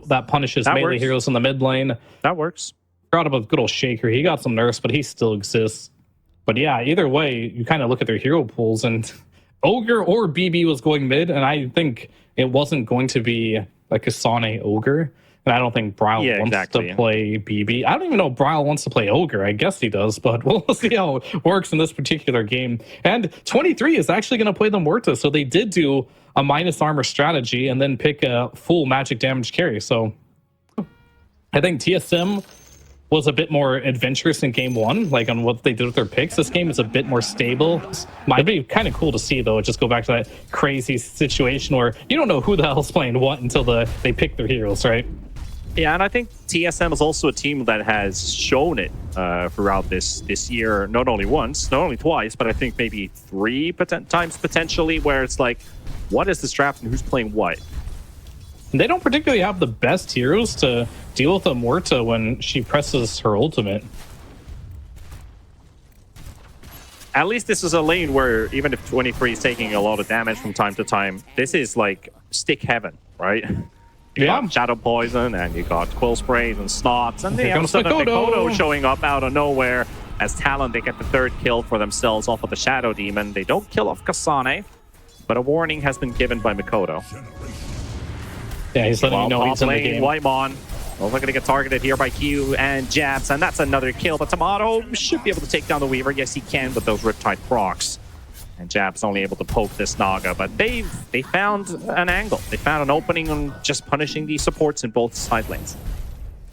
that punishes melee heroes in the mid lane. That works. Forgot about good old Shaker. He got some nerfs, but he still exists. But yeah, either way, you kind of look at their hero pools, and Ogre or BB was going mid, and I think it wasn't going to be like a Kasane Ogre. And I don't think Bryle wants to play BB. I don't even know if Bryle wants to play Ogre. I guess he does, but we'll see how it works in this particular game. And 23 is actually going to play the Muerta, so they did do a minus armor strategy and then pick a full magic damage carry. So I think TSM was a bit more adventurous in game one, like on what they did with their picks. This game is a bit more stable. Might be kind of cool to see, though. Just go back to that crazy situation where you don't know who the hell's playing what until they pick their heroes, right? Yeah, and I think TSM is also a team that has shown it throughout this year, not only once, not only twice, but I think maybe 3 times potentially, where it's like, what is this draft and who's playing what? They don't particularly have the best heroes to deal with a Muerta when she presses her ultimate. At least this is a lane where even if 23 is taking a lot of damage from time to time, this is like stick heaven, right? You got Shadow Poison, and you got Quill Sprays and Snots, and they have Mikoto showing up out of nowhere. As TALON, they get the 3rd kill for themselves off of the Shadow Demon. They don't kill off Kasane, but a warning has been given by Mikoto. Yeah, he's letting you know he's in the game. Whitemon. Well, they're going to get targeted here by Q and Jabs, and that's another kill. But Tomato should be able to take down the Weaver. Yes, he can with those Riptide procs. And Jab's only able to poke this Naga, but they found an angle. They found an opening on just punishing these supports in both side lanes.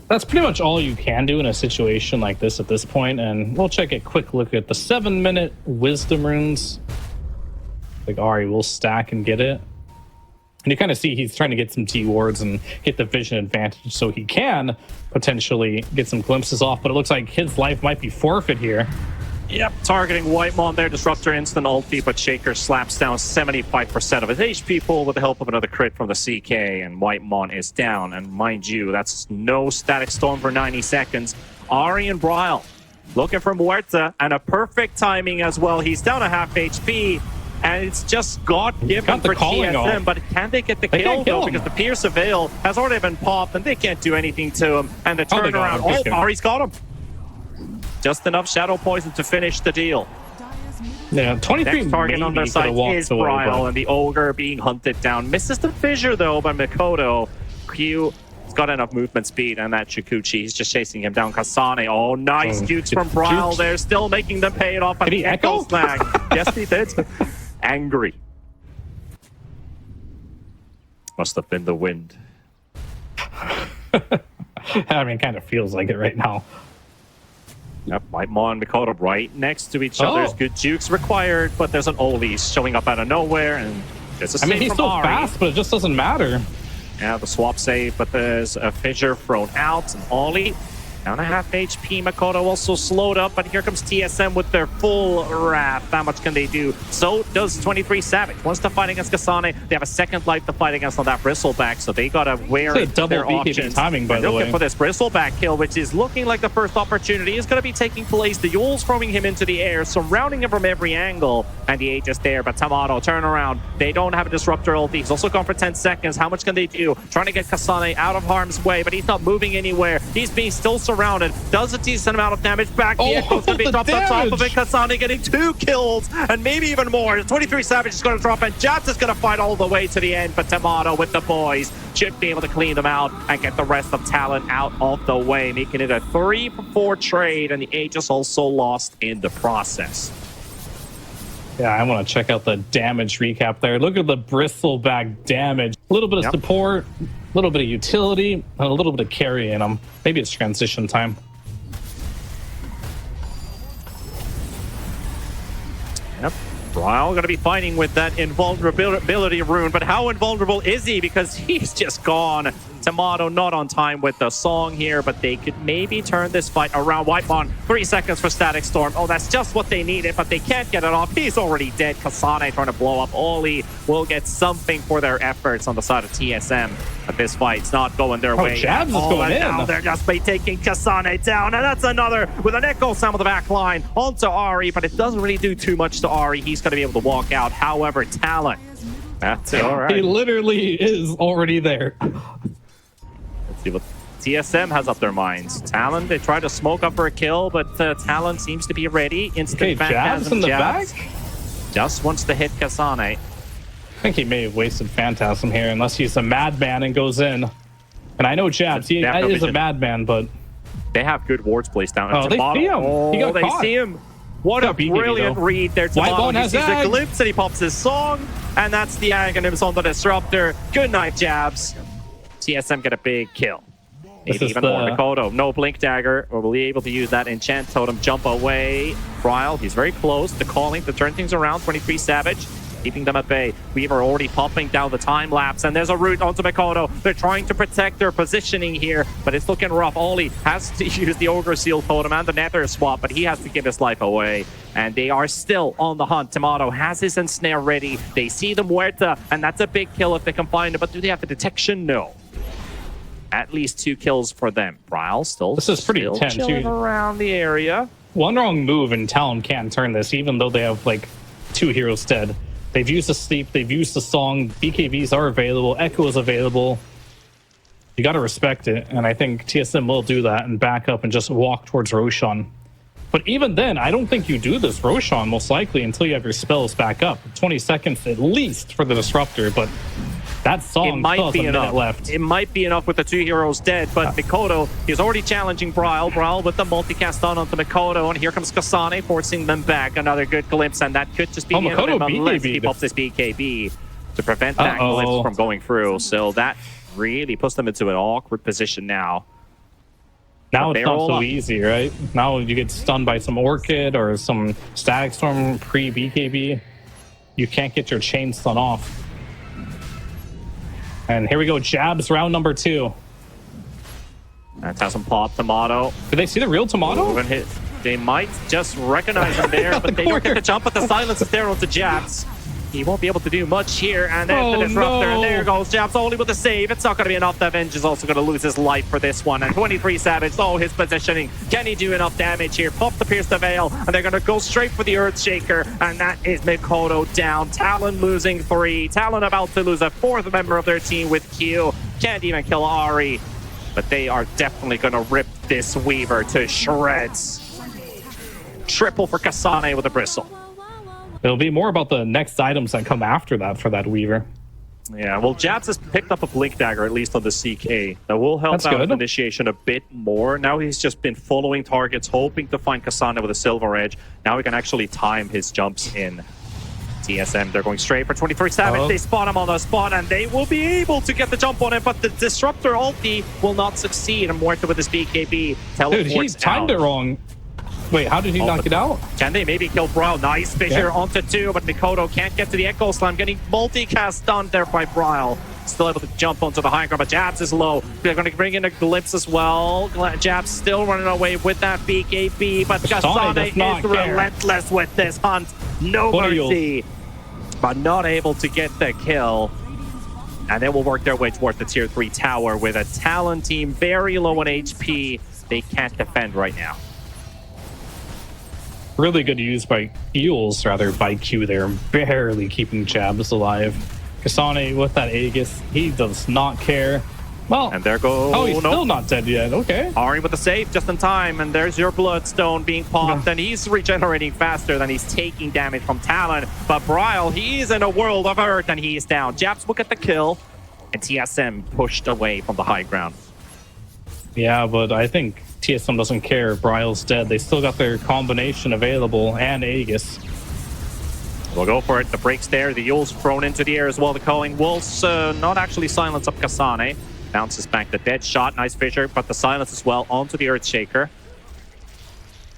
That's pretty much all you can do in a situation like this at this point, and we'll check a quick look at the 7-minute Wisdom runes. Like Ahri will stack and get it. And you kind of see he's trying to get some T-wards and get the vision advantage so he can potentially get some glimpses off, but it looks like his life might be forfeit here. Yep, targeting Whitemon there, Disruptor instant ulti, but Shaker slaps down 75% of his HP pool with the help of another crit from the CK, and Whitemon is down. And mind you, that's no Static Storm for 90 seconds. Ahri and Bryle looking for Muerta, and a perfect timing as well. He's down a half HP, and it's just God-given for TSM, but can they get the kill, though? Because the Pierce of Veil has already been popped, and they can't do anything to him. And the turnaround, Ahri's got him. Just enough Shadow Poison to finish the deal. Yeah, 23 next target on their side is Bryle, and the Ogre being hunted down. Misses the fissure, though, by Mikoto. Q has got enough movement speed, and that Chikuchi, he's just chasing him down. Kasane, oh, nice dukes from Bryle. They're still making them pay it off. Did he echo? Snag. Yes, he did. Angry. Must have been the wind. I mean, it kind of feels like it right now. Yep, Whitemon and Mikoto right next to each other. Good jukes required, but there's an Oli showing up out of nowhere, and there's a save. I mean, he's still fast, but it just doesn't matter. Yeah, the swap save, but there's a fissure thrown out, and Oli down a half HP. Mikoto also slowed up, but here comes TSM with their full wrath. How much can they do? So does 23 Savage. Wants to fight against Kasane. They have a second life to fight against on that Bristleback, so they gotta wear their options. Timing, by the way. Looking for this Bristleback kill, which is looking like the first opportunity is going to be taking place. The Yule's throwing him into the air, surrounding him from every angle, and the Aegis there, but Tomato, turn around. They don't have a Disruptor ulti. He's also gone for 10 seconds. How much can they do? Trying to get Kasane out of harm's way, but he's not moving anywhere. He's being still surrounded. Does a decent amount of damage back. The Echo's going to be dropped on top of it. Kasane getting 2 kills, and maybe even more. 23 Savage is going to drop, and Jabs is going to fight all the way to the end, but Tomato with the boys should be able to clean them out and get the rest of TALON out of the way, making it a 3-for-4 trade, and the Aegis also lost in the process. Yeah, I want to check out the damage recap there. Look at the Bristleback damage. A little bit of support, a little bit of utility, and a little bit of carry in them. Maybe it's transition time. Yep. Bryle going to be fighting with that invulnerability rune, but how invulnerable is he? Because he's just gone. Tomato not on time with the song here, but they could maybe turn this fight around. Whitemon, 3 seconds for Static Storm. Oh, that's just what they needed, but they can't get it off. He's already dead. Kasane trying to blow up Oli will get something for their efforts on the side of TSM. But this fight's not going their way. Jabs is going in. Now they're just taking Kasane down, and that's another with an Echo Sound of the back line onto Ahri, but it doesn't really do too much to Ahri. He's going to be able to walk out. However, TALON, that's all right. He literally is already there. See what TSM has up their minds. Talon, they try to smoke up for a kill, but Talon seems to be ready. Instant Jabs in the back? Just wants to hit Kasane. I think he may have wasted Phantasm here, unless he's a madman and goes in. And I know Jabs, he is a madman, but... They have good wards placed down. Oh, they see him. Oh, He got they caught. see him. What a brilliant read there. Whitebone He has sees a Ag. glimpse and he pops his song. And that's the Aghanims on the Disruptor. Good night, Jabs. TSM get a big kill. Maybe even more. Mikoto, no Blink Dagger. Or will he able to use that Enchant Totem, jump away. Bryle, he's very close to calling to turn things around. 23 Savage, keeping them at bay. Weaver already popping down the time lapse, and there's a route onto Mikoto. They're trying to protect their positioning here, but it's looking rough. Oli has to use the Ogre Seal Totem and the Nether Swap, but he has to give his life away. And they are still on the hunt. Tomato has his Ensnare ready. They see the Muerta, and that's a big kill if they can find it, but do they have the detection? No. At least 2 kills for them. Bryle still. This is pretty intense. Chilling around the area. One wrong move and Talon can't turn this, even though they have like 2 heroes dead. They've used the sleep, they've used the song, BKBs are available, Echo is available. You gotta respect it, and I think TSM will do that and back up and just walk towards Roshan. But even then, I don't think you do this Roshan most likely until you have your spells back up. 20 seconds at least for the Disruptor, but that song still has a minute left. It might be enough with the 2 heroes dead, but Mikoto is already challenging Bryle. Bryle with the multicast on onto Mikoto, and here comes Kasane forcing them back. Another good glimpse, and that could just be the end of him unless he pops this BKB to prevent that glimpse from going through. So that really puts them into an awkward position now. Now it's not so easy, right? Now you get stunned by some Orchid or some Static Storm pre-BKB. You can't get your chain stun off. And here we go, Jabs, round number 2. That's how some pop Tomato. Did they see the real Tomato? They might just recognize him there, but they don't get the jump, but the silence is there onto Jabs. He won't be able to do much here, and there's the Disruptor, and there goes Jabs only with a save. It's not going to be enough. The Avenge is also going to lose his life for this one, and 23 Savage, his positioning. Can he do enough damage here? Pop the Pierce the Veil, and they're going to go straight for the Earthshaker, and that is Mikoto down. Talon losing 3. Talon about to lose a 4th member of their team with Q. Can't even kill Ari, but they are definitely going to rip this Weaver to shreds. Triple for Kasane with a Bristle. It'll be more about the next items that come after that for that Weaver. Yeah, well, Jabs has picked up a Blink Dagger, at least on the CK. That will help out with initiation a bit more. Now he's just been following targets, hoping to find Kasane with a Silver Edge. Now he can actually time his jumps in. TSM, they're going straight for 23 Savage. They spot him on the spot, and they will be able to get the jump on him, but the Disruptor ulti will not succeed. And Muerta with his BKB teleports. Dude, he timed it wrong. Wait, how did he knock it out? Can they maybe kill Bryle? Nice fissure onto 2, but Mikoto can't get to the Echo Slam. Getting multicast done there by Bryle. Still able to jump onto the high ground, but Jabs is low. They're going to bring in a Glimpse as well. Jabs still running away with that BKB, but Kasane is relentless with this hunt. No mercy, but not able to get the kill. And they will work their way towards the tier 3 tower with a Talon team very low on HP. They can't defend right now. Really good use by Eels, rather, by Q there, barely keeping Jabs alive. Kasane with that Aegis, he does not care. Well, and there goes... Oh, he's still not dead yet, okay. Ari with the save just in time, and there's your Bloodstone being popped, and he's regenerating faster than he's taking damage from Talon. But Bryle, he's in a world of hurt, and he's down. Jabs will get the kill, and TSM pushed away from the high ground. Yeah, but I think TSM doesn't care. Bryle's dead. They still got their combination available and Aegis. We'll go for it. The break's there. The Yule's thrown into the air as well. The calling will not actually silence up Kasane. Bounces back the dead shot. Nice fissure, but the silence as well onto the Earthshaker.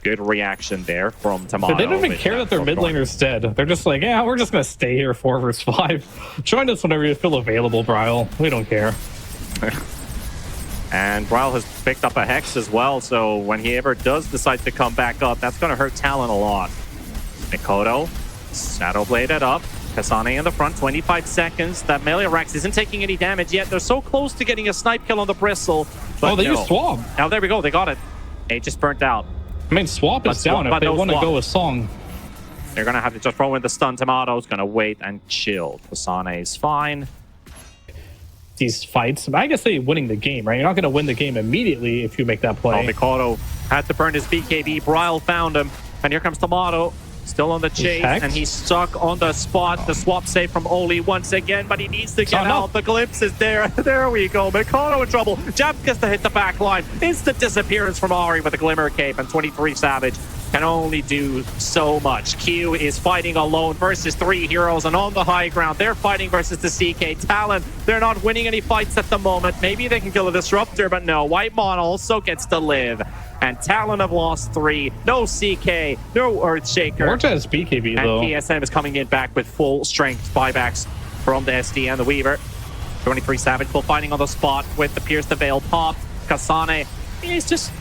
Good reaction there from Tomato. They don't even care that their mid laner's dead. They're just like, yeah, we're just going to stay here 4 versus 5. Join us whenever you feel available, Bryle. We don't care. And Bryle has picked up a Hex as well, so when he ever does decide to come back up, that's going to hurt Talon a lot. Mikoto, Shadowbladed up. Kasane in the front, 25 seconds. That melee Rex isn't taking any damage yet. They're so close to getting a snipe kill on the Bristle. But they used Swap. Oh, there we go. They got it. It just burnt out. I mean, Swap is down if they want to go with Song. They're going to have to just throw in the stun. Tomato's going to wait and chill. Kasane is fine. these fights. I guess they winning the game, right? You're not going to win the game immediately if you make that play. Oh, Mikado had to burn his BKB. Bryle found him. And here comes Tomato. Still on the chase, and he's stuck on the spot. The swap save from Oli once again, but he needs to get out. The glimpse is there. There we go. Mikado in trouble. Jab gets to hit the back line. Instant disappearance from Ari with a Glimmer Cape, and 23 Savage can only do so much. Q is fighting alone versus 3 heroes, and on the high ground, they're fighting versus the CK. Talon, they're not winning any fights at the moment. Maybe they can kill a Disruptor, but no. Whitemon also gets to live. And Talon have lost 3. No CK, no Earthshaker. Orta BKB, though. And TSM is coming in back with full strength buybacks from the SD and the Weaver. 23 Savage still fighting on the spot with the Pierce the Veil pop. Kasane is just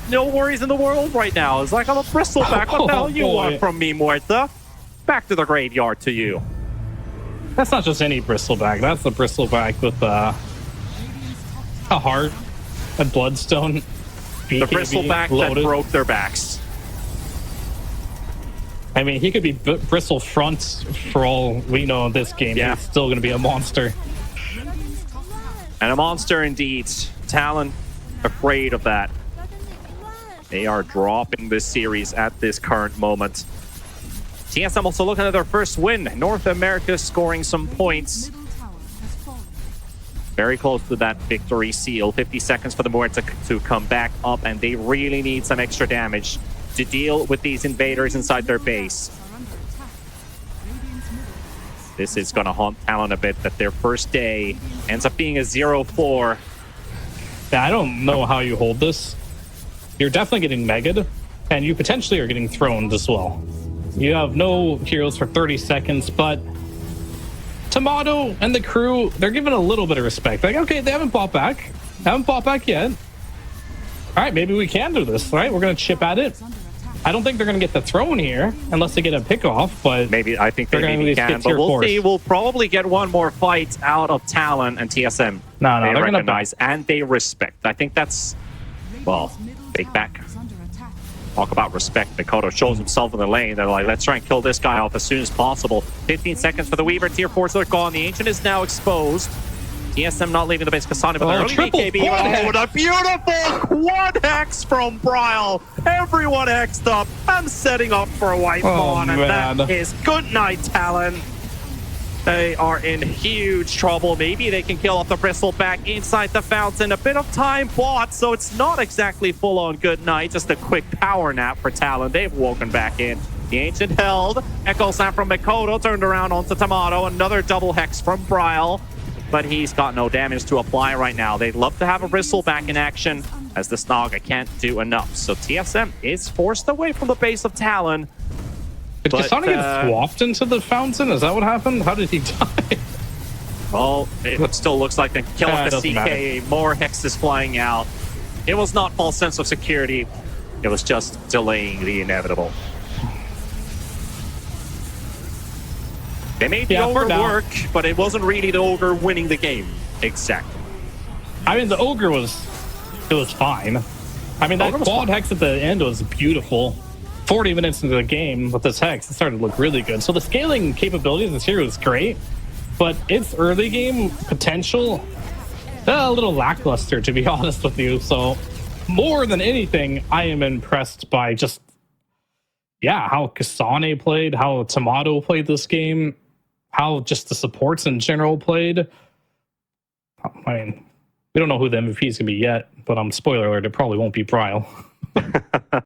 no worries in the world right now. It's like, I'm a bristleback. What the hell you want from me, Muerta? Back to the graveyard to you. That's not just any bristleback. That's the bristleback with a heart, a bloodstone. BKB the bristleback that broke their backs. I mean, he could be bristle front for all we know in this game. Yeah. He's still going to be a monster. And a monster indeed. Talon afraid of that. They are dropping this series at this current moment. TSM also looking at their first win. North America scoring some points. Very close to that victory seal. 50 seconds for the Muerta to come back up, and they really need some extra damage to deal with these invaders inside their base. This is going to haunt Talon a bit, that their first day ends up being a 0-4. Yeah, I don't know how you hold this. You're definitely getting megged, and you potentially are getting thrown as well. You have no heroes for 30 seconds, but Tomato and the crew, they're given a little bit of respect. Like, okay, they haven't bought back. Haven't bought back yet. All right, maybe we can do this, right? We're going to chip at it. I don't think they're going to get the throne here unless they get a pick off, but maybe I think they maybe can. But we'll see. We'll probably get one more fight out of Talon and TSM. No, they they're recognize and they respect. I think that's, well, big back. Talk about respect. Mikado shows himself in the lane. They're like, let's try and kill this guy off as soon as possible. 15 seconds for the Weaver. Tier 4s are gone. The Ancient is now exposed. TSM not leaving the base. Kasane, but early BKB. Oh, what a beautiful quad hex from Bryle. Everyone hexed up. I'm setting up for a Whitemon, and that is good night, Talon. They are in huge trouble. Maybe they can kill off the bristleback inside the fountain. A bit of time bought, so it's not exactly full-on good night. Just a quick power nap for Talon. They've woken back in. The Ancient held. Echo Slam from Mikado turned around onto Tomato. Another double hex from Bryle, but he's got no damage to apply right now. They'd love to have a bristleback in action, as the Snaga can't do enough. So TSM is forced away from the base of Talon. Did Kasane get swapped into the fountain? Is that what happened? How did he die? Well, it still looks like they kill off the CK. Matter. More hexes flying out. It was not false sense of security. It was just delaying the inevitable. They made the Ogre work, but it wasn't really the Ogre winning the game. Exactly. I mean, the Ogre was fine. I mean, that quad hex at the end was beautiful. 40 minutes into the game with this hex, it started to look really good. So the scaling capabilities of this hero is great, but its early game potential, a little lackluster, to be honest with you. So more than anything, I am impressed by just, how Kasane played, how Tomato played this game, how just the supports in general played. I mean, we don't know who the MVP is going to be yet, but spoiler alert, it probably won't be Bryle. Hi.